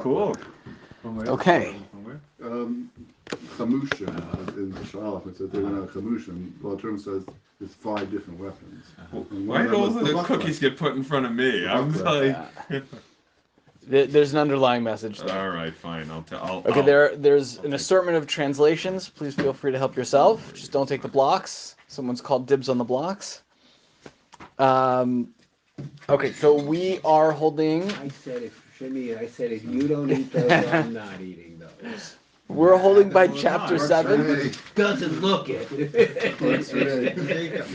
Cool. Okay. Chamusha in the Shalach, it said they're going to Chamusha. Well, the term says it's 5 different weapons. Why do all the cookies get put in front of me? I'm like. There's an underlying message there. All right, fine. Okay, there's an assortment of translations. Please feel free to help yourself. Just don't take the blocks. Someone's called dibs on the blocks. Okay, so we are holding. I said if you don't eat those, I'm not eating those. We're holding by chapter 7. Doesn't look it. You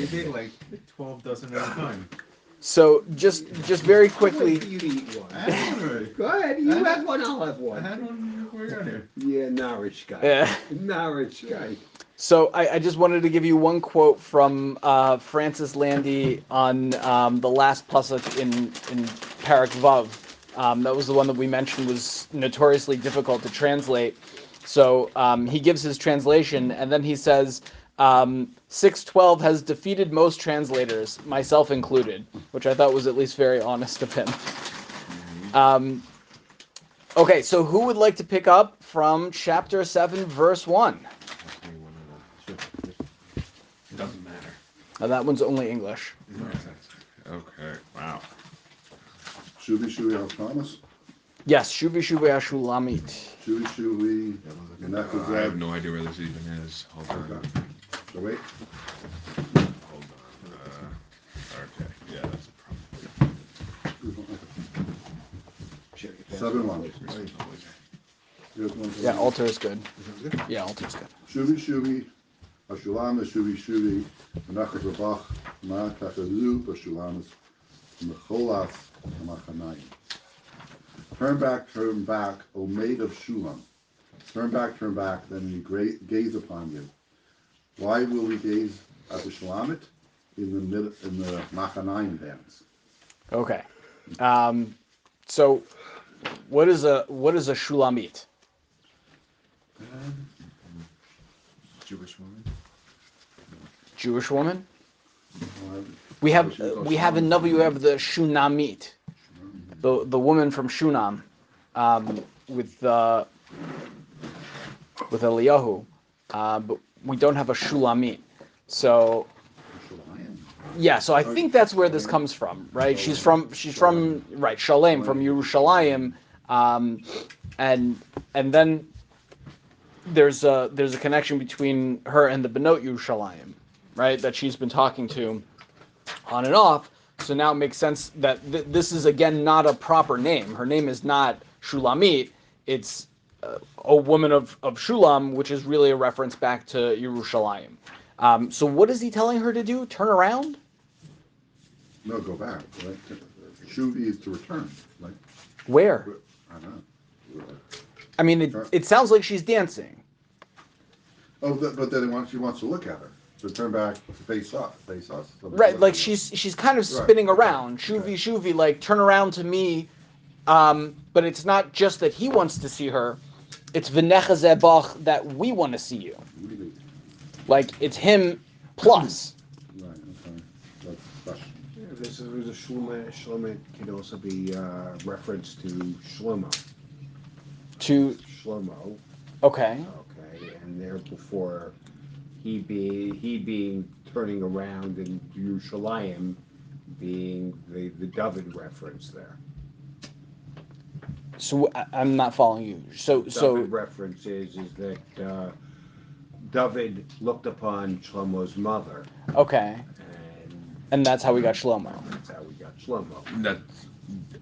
take like 12 dozen at a time. So just very quickly. You eat one. I had one already. Go ahead. You have one. I'll have I one. had one before you got here. Yeah, Norwich guy. Yeah. Norwich guy. So I just wanted to give you one quote from Francis Landy on the last pasuk in Parak Vav. That was the one that we mentioned was notoriously difficult to translate. So he gives his translation, and then he says, 612 has defeated most translators, myself included, which I thought was at least very honest of him. Okay, so who would like to pick up from chapter 7, verse 1? Doesn't matter. That one's only English. Okay. Wow. Shuvi Hashamas. Yes, Shuvi Hashulamit. Shuvi I have no idea where this even is. Hold on. Okay. So wait. Hold on. Okay. Yeah, that's a problem. 7-1. Yeah, altar is good. Yeah, altar is good. Shuvi Hashulam Shuvi Menachem Rabach Ma Kachazu Hashulam Mecholas Machanayim. Turn back, O maid of Shulam. Turn back, then we gaze upon you. Why will we gaze at the Shulamit in the Machanayim dance? Okay. So what is a Shulamit? Jewish woman. Jewish woman? We have in Navi, you have the Shunamit, the woman from Shunam, with Eliyahu, but we don't have a Shulamit. So yeah, so I think that's where this comes from, right? She's from right Shalem, from Yerushalayim, and then there's a connection between her and the Benot Yerushalayim, right? That she's been talking to on and off. So now it makes sense that this is again not a proper name. Her name is not Shulamit. It's a woman of Shulam, which is really a reference back to Yerushalayim. So what is he telling her to do? Turn around? No, go back. Right? Shuvi is to return. Like where? I don't know. I mean, it sounds like she's dancing. Oh, but then she wants to look at her. So turn back, face us. Right, like she's kind of spinning around. Shuvi, like turn around to me. But it's not just that he wants to see her. It's v'nechazeh that we want to see you. Like it's him plus. Right. Okay. That's special. Yeah, this is a Shlomo can also be reference to Shlomo. To Shlomo. Okay. Okay, and there before he being turning around in Yerushalayim being the David reference there. So I'm not following you. So David reference is that David looked upon Shlomo's mother. Okay. And that's how we got Shlomo. That's how we got Shlomo. That's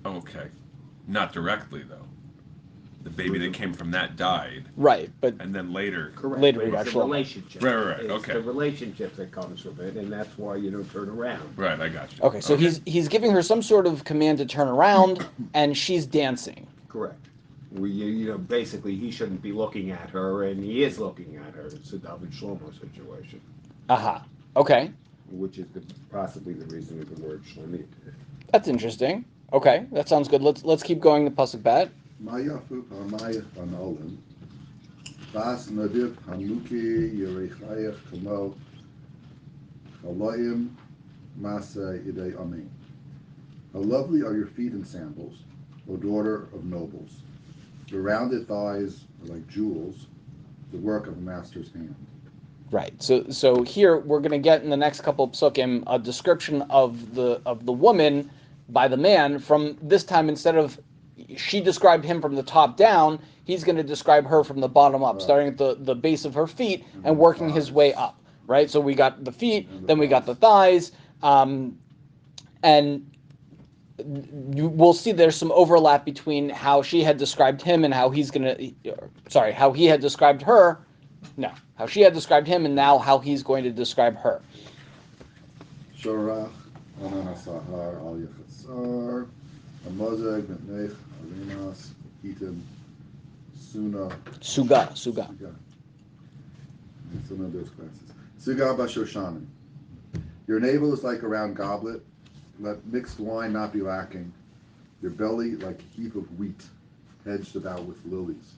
okay. Not directly though. The baby that came from that died. Right, but and then later. Correct. Later we got the Shlomo. Relationship. Right. It's Okay. the relationship that comes with it, and that's why you don't turn around. Right, I got you. Okay, so he's giving her some sort of command to turn around, and she's dancing. Correct. Basically, he shouldn't be looking at her, and he is looking at her. It's a David Shlomo situation. Aha. Okay. Which is possibly the reason of the word Shlomit. That's interesting. Okay, that sounds good. Let's keep going to pasuk bet. Mayafu Maya Hanolim. Bas Nadib Hanuki Yerechayach Kamo Halayim Masa Idei Amin. How lovely are your feet in sandals, O daughter of nobles. The rounded thighs are like jewels, the work of a master's hand. Right. So here we're going to get in the next couple of psukim a description of the woman by the man. From this time, instead of she described him from the top down, he's going to describe her from the bottom up, starting at the base of her feet and working his way up. Right. So we got the feet, then we got the thighs, and we'll see there's some overlap between how she had described him and how how he had described her. No, how she had described him and now how he's going to describe her. Shorach, Anan Asahar, Al Yechatzar, Amozeg, Metnech, Arinas, Hitim, Suna. Suga. It's one of those classes. Suga Bashoshanim. Your navel is like a round goblet. Let mixed wine not be lacking. Your belly like a heap of wheat, hedged about with lilies.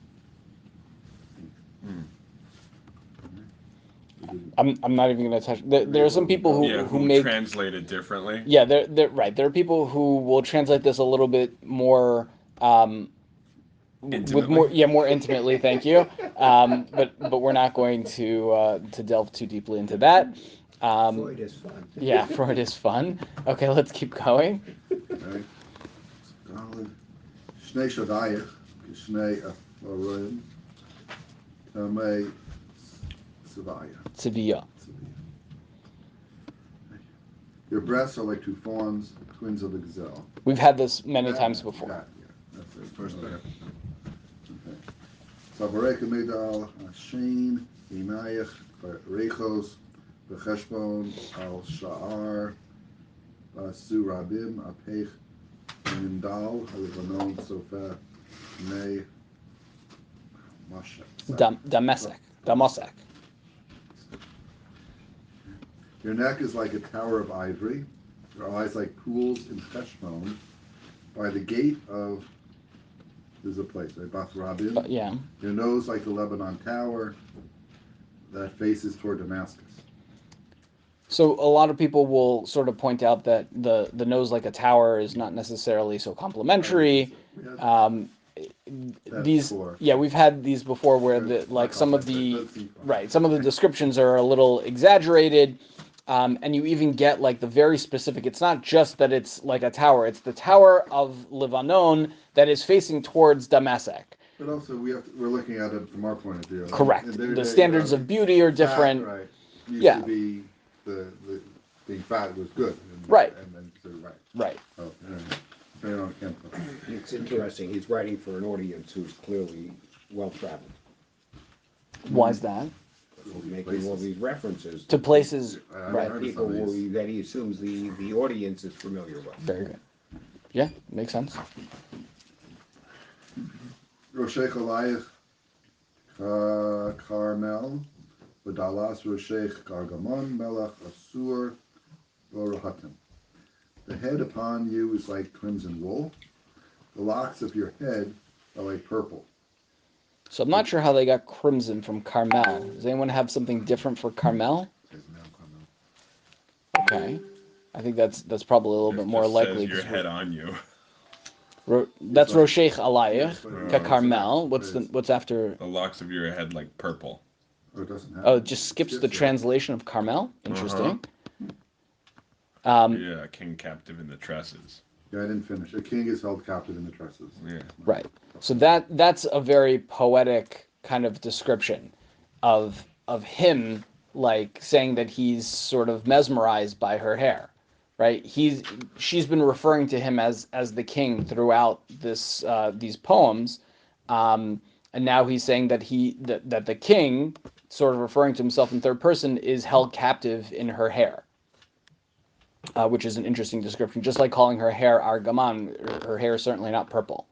I'm not even going to touch. There are some people who make translate it differently. Yeah, they're right. There are people who will translate this a little bit more with more intimately. Thank you. But we're not going to delve too deeply into that. Freud is fun. Yeah, Freud is fun. Okay, let's keep going. Okay. Shnei Shadayach, Shnei Afarim, Tamei Savaya. Sevilla. Your breasts are like two fawns, twins of the gazelle. We've had this many times before. That's it. First better. Savareka Medal, Ashin, Inayach, Rechos, Becheshbon, Al Sha'ar, Surabim, Apech, Mindal, Halibanon, Sofa, Ne, Damasek. Your neck is like a tower of ivory, your eyes like pools in Cheshbon, by the gate of, there's a place, right? Bath Rabin. Yeah. Your nose like the Lebanon tower that faces toward Damascus. So a lot of people will sort of point out that the nose like a tower is not necessarily so complimentary. We've had these before where some of the descriptions are a little exaggerated. And you even get like the very specific. It's not just that it's like a tower. It's the tower of Lebanon that is facing towards Damascus. But also we're looking at it from our point of view. Correct. The standards of beauty are different. Fat, right. Used to be the being fat was good. Right. Right. Oh, It's interesting. He's writing for an audience who's clearly well traveled. Why is that? Making all these references to places, people that he assumes the audience is familiar with. Very good. Yeah, makes sense. Roshech Alayach Carmel, V'dalas Roshech Gargamon, Melech Asur, V'rohatim. The head upon you is like crimson wool. The locks of your head are like purple. So I'm not sure how they got crimson from Carmel. Does anyone have something different for Carmel? Okay, I think that's probably a little bit more likely. Says your head on you. That's Roshech Alayach Ka Carmel. What's after? The locks of your head like purple. It just skips the translation of Carmel. Interesting. King captive in the tresses. Yeah, I didn't finish. A king is held captive in the tresses. Yeah. Right. So that's a very poetic kind of description of him, like saying that he's sort of mesmerized by her hair, right? She's been referring to him as the king throughout these poems, and now he's saying that that the king, sort of referring to himself in third person, is held captive in her hair. Which is an interesting description. Just like calling her hair Argaman, her hair is certainly not purple.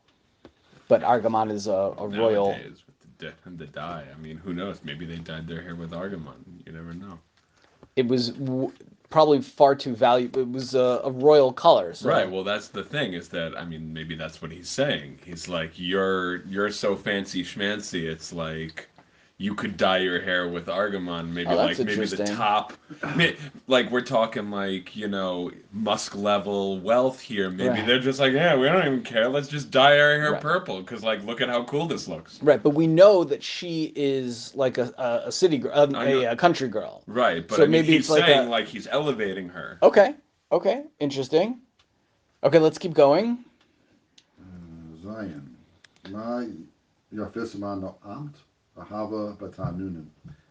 But Argaman is a royal... Nowadays, with the dye, I mean, who knows? Maybe they dyed their hair with Argaman. You never know. It was probably far too valuable. It was a royal color. So. Right, well, that's the thing, is that, I mean, maybe that's what he's saying. He's like, you're so fancy schmancy, it's like, you could dye your hair with argamon. Maybe Oh, that's maybe the interesting. top, like we're talking like musk level wealth here. Maybe Right. they're just like, yeah, we don't even care. Let's just dye our hair Right. purple because like look at how cool this looks. Right, but we know that she is like a city girl, I know. a country girl. Right, but So I mean maybe he's it's like saying a like he's elevating her. okay, okay, interesting. Okay, let's keep going. Zion. My Yafisman no Amt, Ahava Batanunin.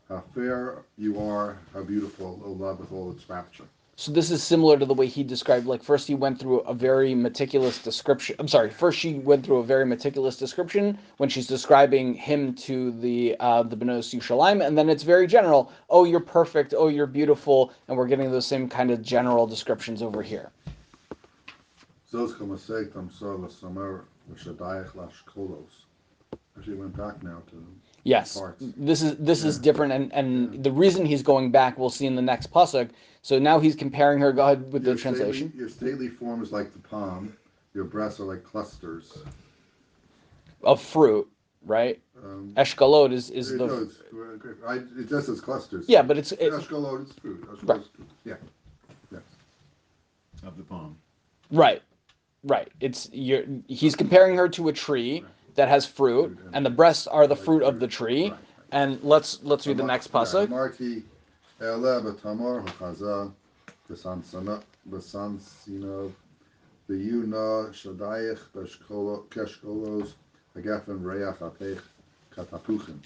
How fair you are, how beautiful, O love, with all its rapture. So this is similar to the way he described. Like first he went through a very meticulous description. I'm sorry. First she went through a very meticulous description when she's describing him to the Benos Yushalayim, and then it's very general. Oh, you're perfect. Oh, you're beautiful, and we're getting those same kind of general descriptions over here. Zos Kamasek Tamsar Lasamer Vashadayach Lash Kolos. Actually went back now to Yes, parts. this is Yeah. different, and Yeah. the reason he's going back, we'll see in the next pasuk. So now he's comparing her. Go ahead with the translation. Your stately form is like the palm. Your breasts are like clusters. Of fruit, right? Eshkalot is No, the it just says clusters. yeah, but it's Eshkalot is fruit. Eshkalot Right. is fruit. Yeah. Yes. Of the palm. right, right. He's comparing her to a tree that has fruit, and the breasts are the fruit of the tree. Right. And let's read the next pasuk. Marti Ele Batamar Hachaza Besansino Beyuna Shadayich Keshkolos Agafen Reach Apech Katapuchim.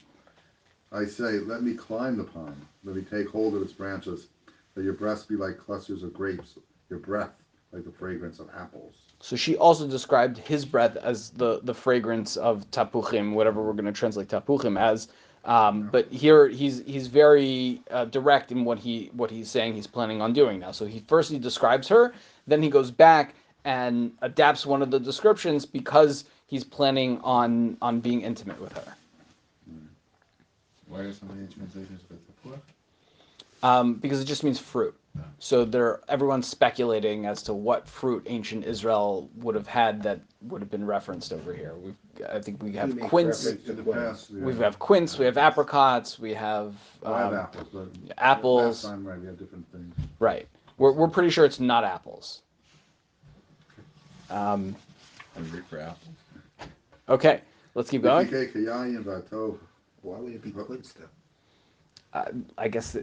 I say, let me climb the palm, let me take hold of its branches, that your breasts be like clusters of grapes, your breath like the fragrance of apples. So she also described his breath as the fragrance of tapuchim, whatever we're going to translate tapuchim as. But here he's very direct in what he's saying he's planning on doing now. So he describes her, then he goes back and adapts one of the descriptions because he's planning on being intimate with her. Why are so many translations with tapuach? Because it just means fruit. So everyone's speculating as to what fruit ancient Israel would have had that would have been referenced over here. I think we have He makes quince. reference to In the quince. past, We have quince. We have apricots. We have I have apples, but apples. last time, right, we had different things. Right. We're pretty sure it's not apples. Hungry for apples. Okay, let's keep going. Why would it be quince though? I guess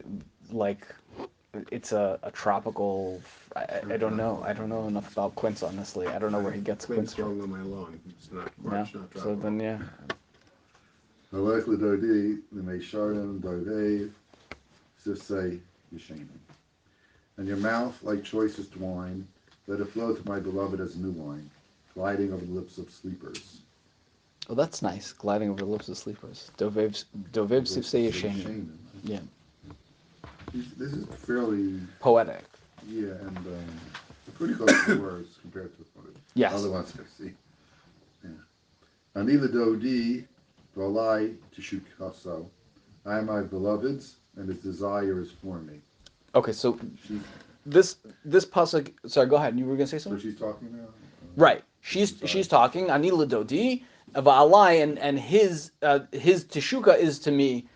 it's a tropical. I don't know. I don't know enough about quince, honestly. I don't know where he gets quince growing from. on my lawn. It's not No. March, not So tropical. then yeah. Just say Yeshanim. And your mouth like choicest wine, let it flow to my beloved as new wine, gliding over the lips of sleepers. Oh, that's nice. Gliding over the lips of sleepers. Dovev sifsei yeshenim. Yeshanim. Yeah. This is fairly, Poetic. yeah, and pretty close to the words compared to what Yes. other ones I see. Yeah. Anila Dodi, Valai Tishuk Haso. I am my beloved's, and his desire is for me. Okay, so She, this pasuk. Sorry, go ahead. You were gonna say so something. she's talking now? Right. She's talking. Ani ladodi va'alai, and his teshuka is to me.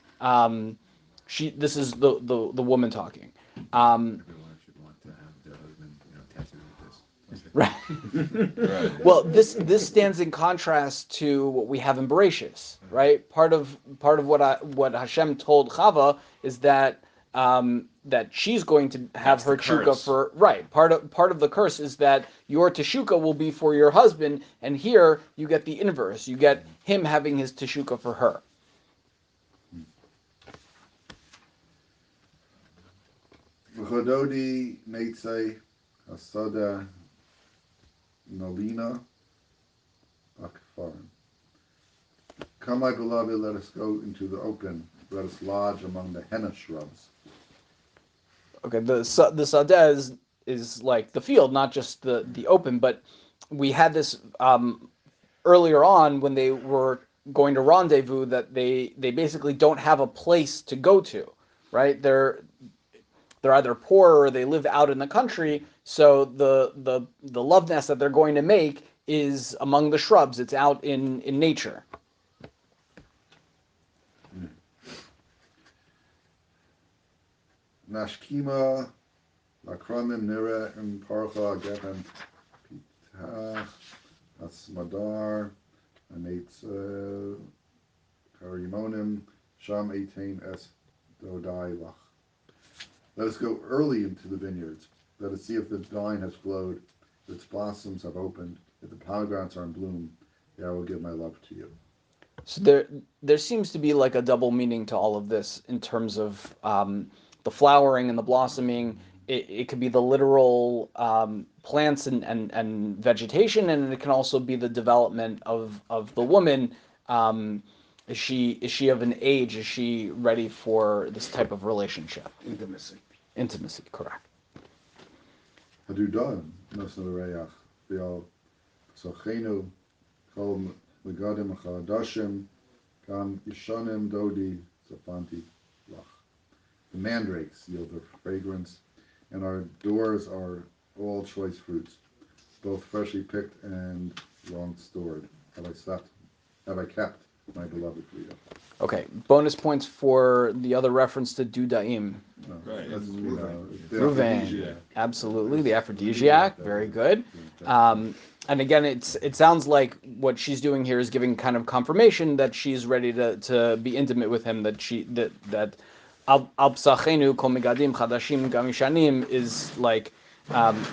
This is the woman talking. Everyone should want to have their husband, tattooed with this. Right. Right. Well, this stands in contrast to what we have in Bereshis, right? Part of what Hashem told Chava is that that she's going to have That's her the teshuka curse. for right. Part of the curse is that your teshuka will be for your husband, and here you get the inverse. You get him having his teshuka for her. V'chododi neitzei hasada nolina akfarim. Come, my beloved, let us go into the open. Let us lodge among the henna shrubs. Okay, the sadeh is like the field, not just the open. But we had this earlier on when they were going to rendezvous that they basically don't have a place to go to, right? They're either poor or they live out in the country. So the love nest that they're going to make is among the shrubs. It's out in nature. Nashkima, Lakronim, Nira, and Parcha, Gehem, Pitach, Asmadar, Anetz, Karimonim, Sham 18 Es Dodai Lach. Let us go early into the vineyards. Let us see if the vine has flowed, if its blossoms have opened, if the pomegranates are in bloom. Yeah, I will give my love to you. So there seems to be like a double meaning to all of this in terms of the flowering and the blossoming. It could be the literal plants and vegetation, and it can also be the development of the woman. Is she of an age? Is she ready for this type of relationship? Intimacy. Intimacy, correct. Hadudan, Nosna Reach, Bial, Sochenu, Kol Megadim Achadashim, Kam Yishanim Dodi, Safanti Lach. The mandrakes yield their fragrance, and our doors are all choice fruits, both freshly picked and long stored. Have I kept my beloved for you? Okay, bonus points for the other reference to Dudaim. Right. That's, the Ruvain, aphrodisiac. absolutely, the aphrodisiac, very good. And again, it sounds like what she's doing here is giving kind of confirmation that she's ready to be intimate with him. That al psachenu kol megadim chadashim gamishanim is like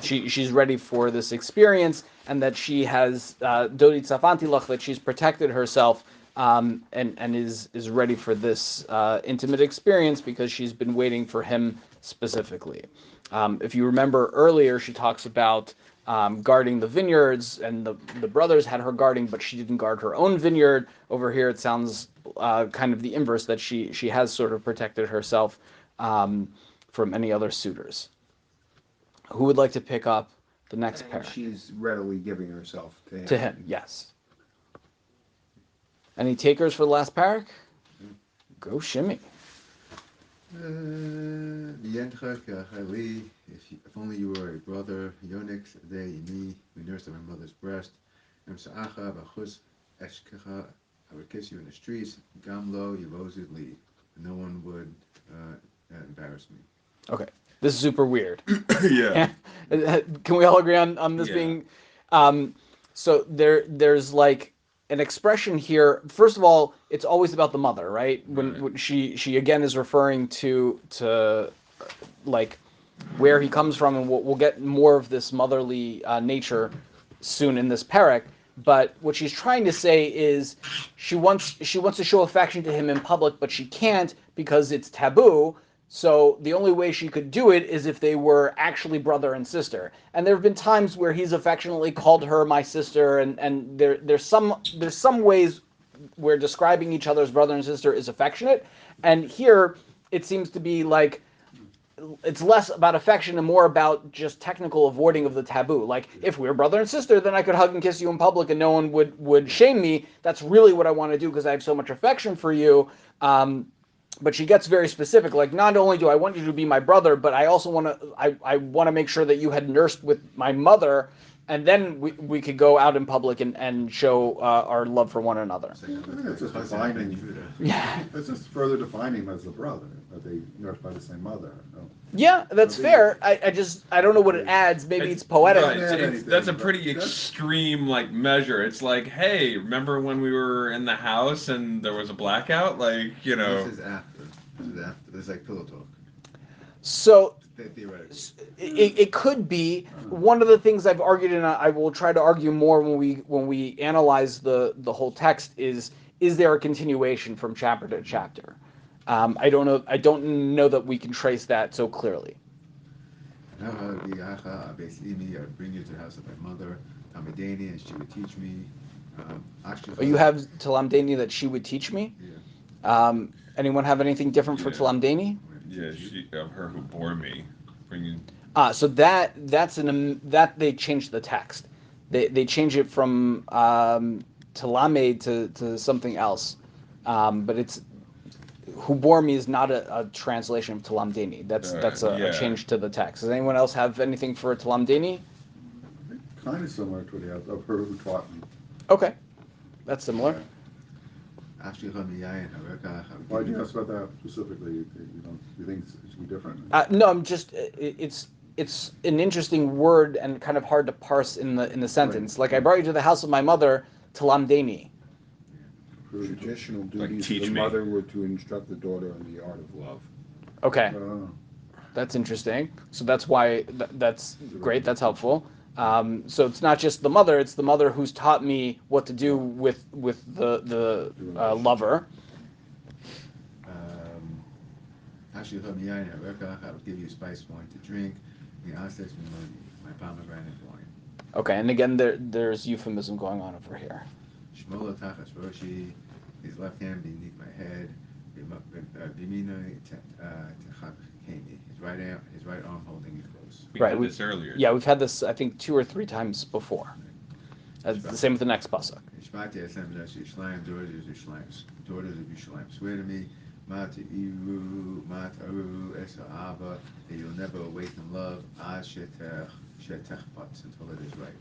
she's ready for this experience, and that she has dodi tzafanti lach, that she's protected herself. And is ready for this intimate experience because she's been waiting for him specifically. If you remember earlier, she talks about guarding the vineyards, and the brothers had her guarding, but she didn't guard her own vineyard. Over here, it sounds kind of the inverse, that she has sort of protected herself from any other suitors. Who would like to pick up the next pair? She's readily giving herself to him. To him, yes. Any takers for the last parak? Go shimmy. If only you were a brother, Yonix, they, me, we nursed at my mother's breast. I would kiss you in the streets. Gamlo, Yevozidli. No one would embarrass me. Okay, this is super weird. Yeah. Can we all agree on this being? So there's like an expression here. First of all, it's always about the mother, right? When she again is referring to like where he comes from, and we'll get more of this motherly nature soon in this parak. But what she's trying to say is she wants to show affection to him in public, but she can't because it's taboo. So the only way she could do it is if they were actually brother and sister. And there have been times where he's affectionately called her my sister, and there's some ways where describing each other as brother and sister is affectionate. And here it seems to be like it's less about affection and more about just technical avoiding of the taboo. Like, if we were brother and sister, then I could hug and kiss you in public and no one would shame me. That's really what I want to do because I have so much affection for you. But she gets very specific. Like, not only do I want you to be my brother, but I also want to. I want to make sure that you had nursed with my mother, and then we could go out in public and show our love for one another. I think it's just defining. Yeah. It's just further defining him as a brother, that they nursed by the same mother. No. Yeah, that's fair. I don't know what it adds. Maybe it's poetic. Right. That's a pretty extreme like measure. It's like, hey, remember when we were in the house and there was a blackout? Like, you know. This is after. This is like pillow talk. So Theoretically. it could be one of the things I've argued, and I will try to argue more when we analyze the whole text is there a continuation from chapter to chapter? I don't know that we can trace that so clearly. I bring you to the house of my mother, Tamadani, and she would teach me. You have Talamdani that she would teach me? Yeah. Anyone have anything different for Talamdani? Yeah, she of her who bore me. Bringing. So that they changed the text. They change it from Talame to something else. But it's who bore me is not a translation of Talamdani. That's a change to the text. Does anyone else have anything for Talamdani? Kind of similar to what he has of her who taught me. Okay, that's similar. Why did you ask about that specifically? You think it should be different? No, I'm just it's an interesting word and kind of hard to parse in the sentence. Like I brought you to the house of my mother to lamdeni. Traditional Like, duties of teach the me. mother were to instruct the daughter in the art of love. Okay, Uh, that's interesting. So that's why that's great. That's helpful. So it's not just the mother; it's the mother who's taught me what to do with the lover. I will give you spice wine to drink. My pomegranate wine. Okay, and again, there's euphemism going on over here. Shmola tachas roshi, his left hand beneath my head. Bimina techakeni, his right arm holding me close. We Right. had this earlier. Yeah, we've had this I think 2 or 3 times before. The same with the next pasuk. Shmati Hashem Yishlayim, daughters of Yishlayim, swear to me, Mata Iru, Mata Aru, Esa Abba, that you'll never awaken love, Ad Shetech Pats, until it is right.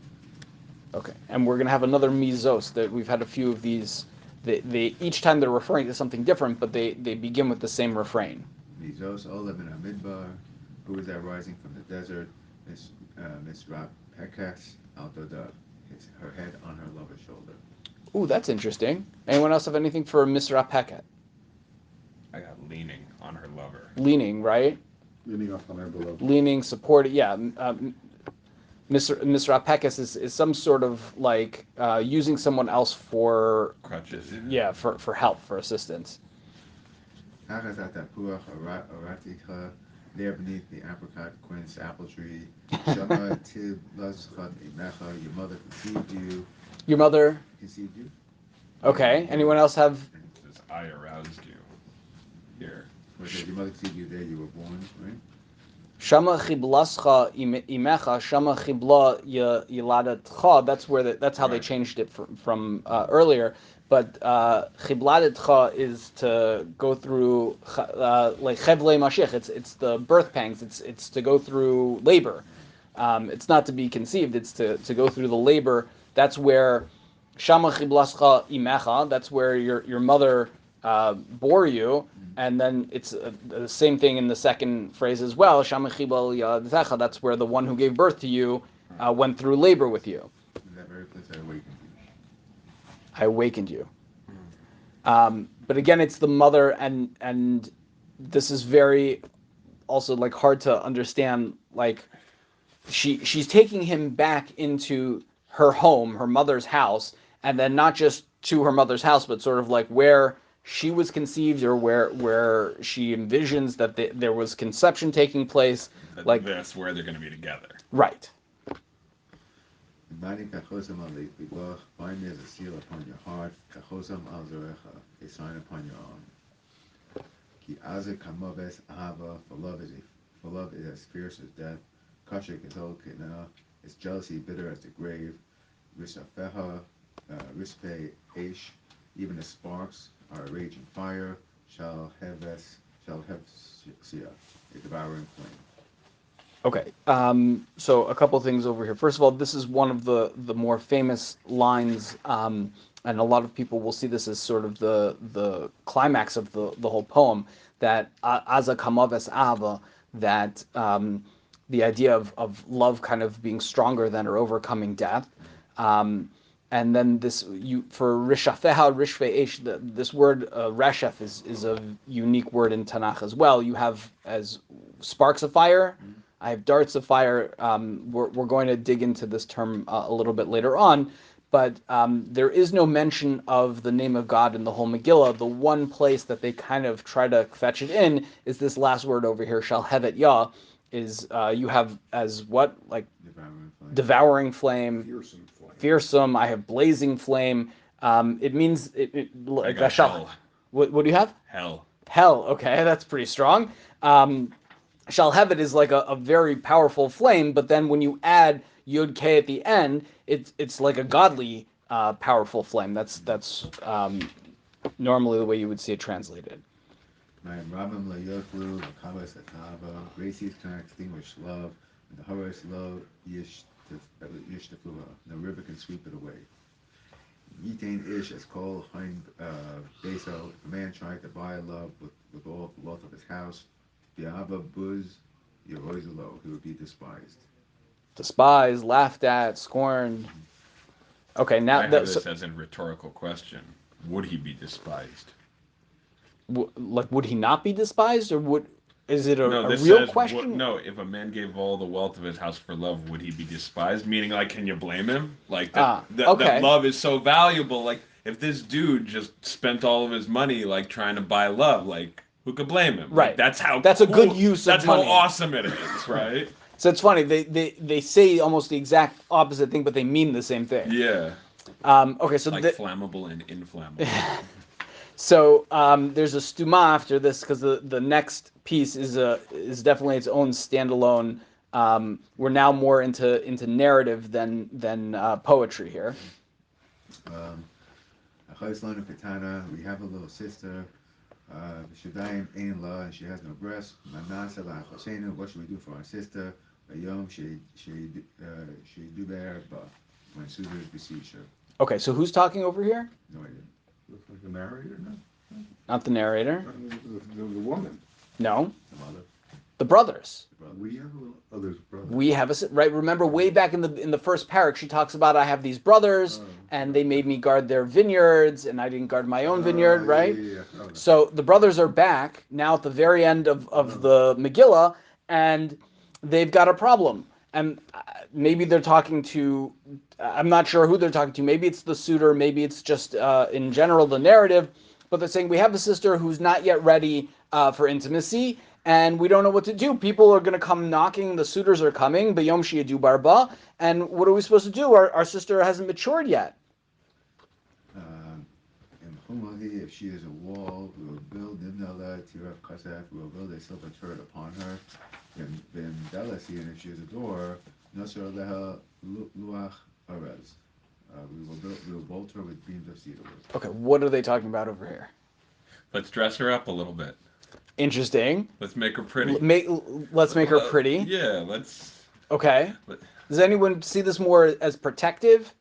Okay, and we're going to have another mizos. That we've had a few of these. They each time they're referring to something different, but they begin with the same refrain. Mizos Olam in Amidbar, who is that rising from the desert? Miss Rab Pekas, Al Dodav, her head on her lover's shoulder. Ooh, that's interesting. Anyone else have anything for Misra Peket? I got leaning on her lover. Leaning, right? leaning up on her beloved. Leaning, supporting. Yeah, Misra Pekes is some sort of like using someone else for Crutches. yeah for help, for assistance. There beneath the apricot quince apple tree, Shama Tiblaschat Imecha, your mother conceived you. Your mother. Conceived you? Okay. Anyone else have? It says, I aroused you. Here. Or says your mother conceived you, there you were born, right? Shama chiblascha imecha, shama chibla yiladatcha. That's how they Right. changed it from earlier. But chibladetcha is to go through like chevle mashich. It's the birth pangs. It's to go through labor. It's not to be conceived. It's to go through the labor. That's where shama chiblascha imecha. That's where your mother bore you. And then it's the same thing in the second phrase as well. Shama chibal yadetecha. That's where the one who gave birth to you went through labor with you. In that very place I awakened you. I awakened you. But again, it's the mother, and this is very also like hard to understand. Like she's taking him back into her home, her mother's house, and then not just to her mother's house, but sort of like where she was conceived, or where she envisions that there was conception taking place. Like That's where they're going to be together. right. Bind me as a seal upon your heart, kachosam al zorecha, a sign upon your arm. Ki aze kamoves ahava, for love is as fierce as death. Kashik is old kina, its jealousy bitter as the grave. Risafeha, rispe aish, even the sparks are a raging fire. Shall have sia, a devouring flame. Okay, so a couple things over here. First of all, this is one of the more famous lines, and a lot of people will see this as sort of the climax of the whole poem. That aza kamaves ava, that the idea of love kind of being stronger than or overcoming death. And then this for rishafeha rishve esh, this word reshef is a unique word in Tanakh as well. You have as sparks of fire. I have darts of fire. We're going to dig into this term a little bit later on, but there is no mention of the name of God in the whole Megillah. The one place that they kind of try to fetch it in is this last word over here, shal hevet yah, is you have as what, like devouring flame, fearsome. I have blazing flame. It means I like got hell. What do you have? Hell. Hell. Okay, that's pretty strong. Shalhevet is like a very powerful flame, but then when you add Yud K at the end, it's like a godly powerful flame. That's normally the way you would see it translated. My Ramam la yoklu, Makabas atava, Gracies cannot extinguish love, and the Horace love yishtafuha. No river can sweep it away. Yitain ish as kol hain beso. If a man tried to buy love with all the wealth of his house, bi'ava buz yeroizalo, he would be despised. Despised, laughed at, scorned. Okay, now I have this as a rhetorical question. Would he be despised? like, would he not be despised, or is it No, a this real says question? no. If a man gave all the wealth of his house for love, would he be despised? Meaning, like, can you blame him? Like that Okay. love is so valuable. Like, if this dude just spent all of his money like trying to buy love, like, who could blame him? Like, Right. that's how That's a good cool. use of That's how money. awesome it is, right? So it's funny. They say almost the exact opposite thing, but they mean the same thing. Yeah, Okay, so like flammable and inflammable. there's a stuma after this because the next piece is definitely its own standalone. We're now more into narrative than poetry here. Chayslanu Katana, we have a little sister. Shadayim Ein La, and she has no breast. Manasa La Chosenu, what should we do for our sister? Yom she do bear, but when suitors besiege her. Okay, so who's talking over here? No idea. Looks like a narrator, no? Not the narrator. The woman. No, The mother, the brothers. the brother. We have a little, oh, there's a brother. We have right. Remember, way back in the first parak, she talks about I have these brothers, and they made me guard their vineyards, and I didn't guard my own vineyard, right? Yeah. Okay. So the brothers are back now at the very end of the Megillah, and they've got a problem. And maybe they're talking to, I'm not sure who they're talking to. Maybe it's the suitor, maybe it's just in general the narrative. But they're saying we have a sister who's not yet ready for intimacy, and we don't know what to do. People are going to come knocking. The suitors are coming. B'yom she'yadu barba. And what are we supposed to do? Our sister hasn't matured yet. In Chumahi, if she is a wall, we will build Nimnala Tiraf Kasef, we will build a silver turret upon her. Then Dalasi, and if she is a door, Nasr Leha Luach Arez. We will bolt her with beams of cedar wood. Okay, what are they talking about over here? Let's dress her up a little bit. Interesting. Let's make her pretty. Let's make her pretty. Yeah, let's. Okay. Does anyone see this more as protective?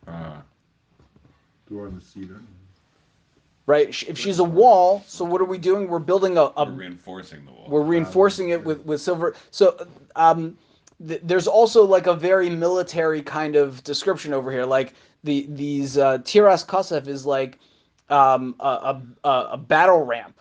Door on the cedar. Right. If she's a wall, so what are we doing? We're building We're reinforcing the wall. We're reinforcing it with silver. So there's also like a very military kind of description over here. Like these tiras kasef is like a battle ramp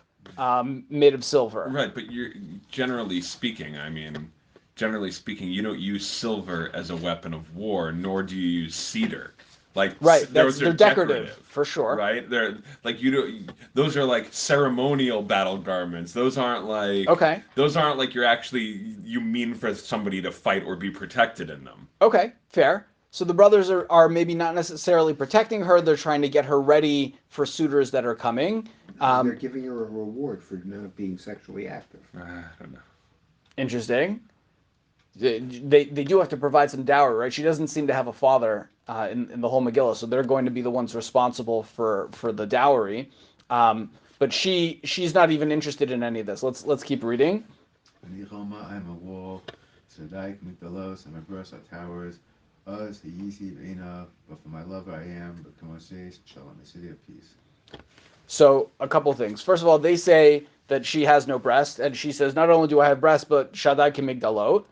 made of silver. Right, but you're generally speaking, you don't use silver as a weapon of war, nor do you use cedar. Like Right, those they're are decorative for sure. right? They're like you don't. Those are like ceremonial battle garments. Those aren't like Okay. Those aren't like you mean for somebody to fight or be protected in them. Okay, fair. So the brothers are maybe not necessarily protecting her. They're trying to get her ready for suitors that are coming. They're giving her a reward for not being sexually active. I don't know. Interesting. They do have to provide some dowry, right? She doesn't seem to have a father in the whole Megillah, so they're going to be the ones responsible for the dowry. But she's not even interested in any of this. Let's keep reading. I'm a wall, Sadaik Migdalos, and my breasts are towers. Us, the Yisi Ena, but for my lover I am, but Kamoshes, Shalom, a city of peace. So a couple things. First of all, they say that she has no breast, and she says not only do I have breasts, but Shaddai Migdalot.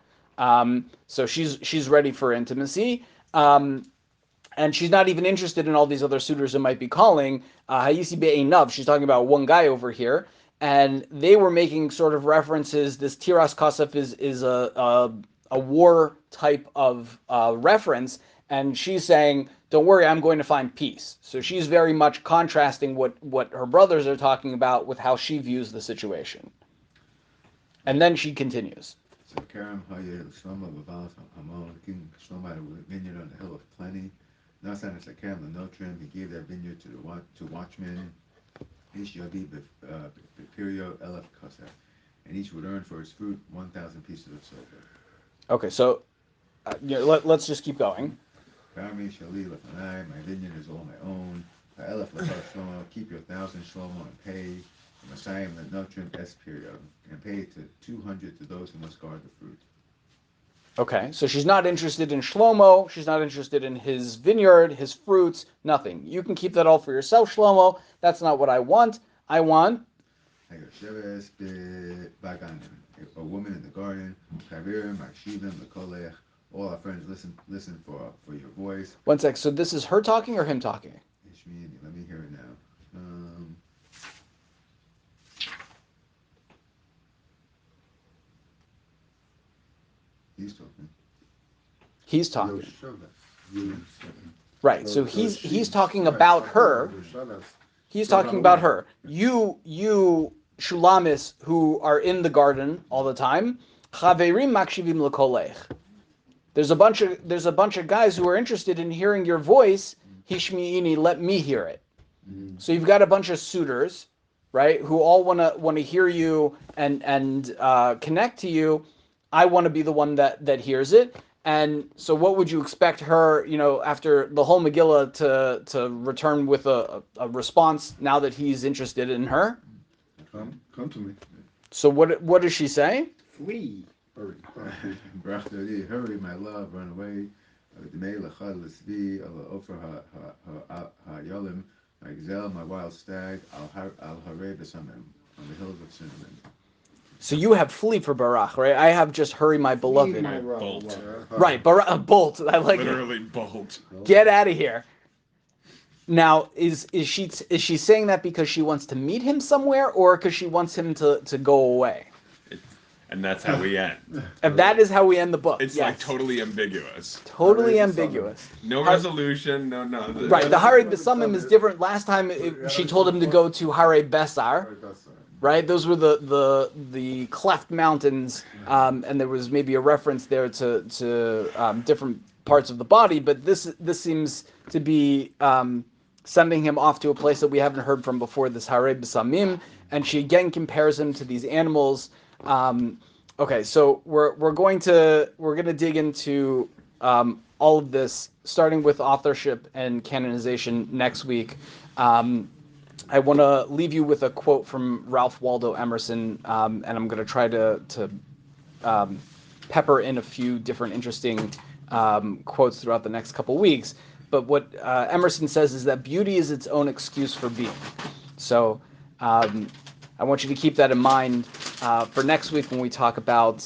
So she's ready for intimacy. And she's not even interested in all these other suitors that might be calling. Hayisi be'einav, she's talking about one guy over here. And they were making sort of references. This Tiras Kasef is a war type of reference. And she's saying, don't worry, I'm going to find peace. So she's very much contrasting what her brothers are talking about with how she views the situation. And then she continues. So Karam Hayel Shlomo Babalas Hamon, King Shlomo had a vineyard on the hill of plenty. Nasan and Sakaram the Notrim, he gave that vineyard to watchmen. Each Yabi Bepirio Elef Kosef. And each would earn for his fruit 1,000 pieces of silver. Okay, so let's just keep going. Karmi Shali Lefanai, my vineyard is all my own. Elef Lefar Shlomo, keep your 1,000 Shlomo and pay. Messiah the Notrim S period, and pay to 200 to those who must guard the fruit. Okay, so she's not interested in Shlomo. She's not interested in his vineyard, his fruits, nothing. You can keep that all for yourself, Shlomo. That's not what I want. I want Hayosheves baganim, a woman in the garden. Chavirim, HaShirim, Lekolech. All our friends listen for your voice. one sec. So this is her talking or him talking? Ishmini, let me hear it now. He's talking. He's talking. Yosheva. Right. So he's talking about her. He's talking about her. You Shulamis, who are in the garden all the time. Chaverim makshivim lekolech. There's a bunch of guys who are interested in hearing your voice. Hishmi'ini, let me hear it. So you've got a bunch of suitors, right, who all want to hear you and connect to you. I want to be the one that hears it. And so what would you expect her, after the whole Megillah to return with a response now that he's interested in her? Come to me. So what does she say? Flee. Hurry. Hurry, my love, run away. My wild stag, I'll hurry besamim on the hills of cinnamon. So you have flee for Barach, right? I have just hurry, my beloved. My Bolt. Right, bolt. I like it. Literally bolt. Get out of here. Now, is she saying that because she wants to meet him somewhere, or because she wants him to go away? And that's how we end. And that is how we end the book. It's yes. like totally ambiguous. Totally ambiguous. No resolution, no. Right, the Hare Besamim is different. Last time she told him to go to Hare Besar. Right, those were the cleft mountains, and there was maybe a reference there to different parts of the body. But this seems to be sending him off to a place that we haven't heard from before. This Hare Besamim, and she again compares him to these animals. Okay, so we're going to dig into all of this, starting with authorship and canonization next week. I want to leave you with a quote from Ralph Waldo Emerson, and I'm going to try to pepper in a few different interesting quotes throughout the next couple weeks. But what Emerson says is that beauty is its own excuse for being. So I want you to keep that in mind for next week when we talk about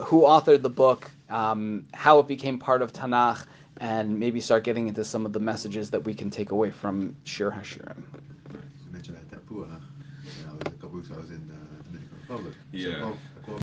who authored the book, how it became part of Tanakh, and maybe start getting into some of the messages that we can take away from Shir HaShirim. You mentioned that Tapua, a couple weeks I was in the Dominican Republic. Yeah. So,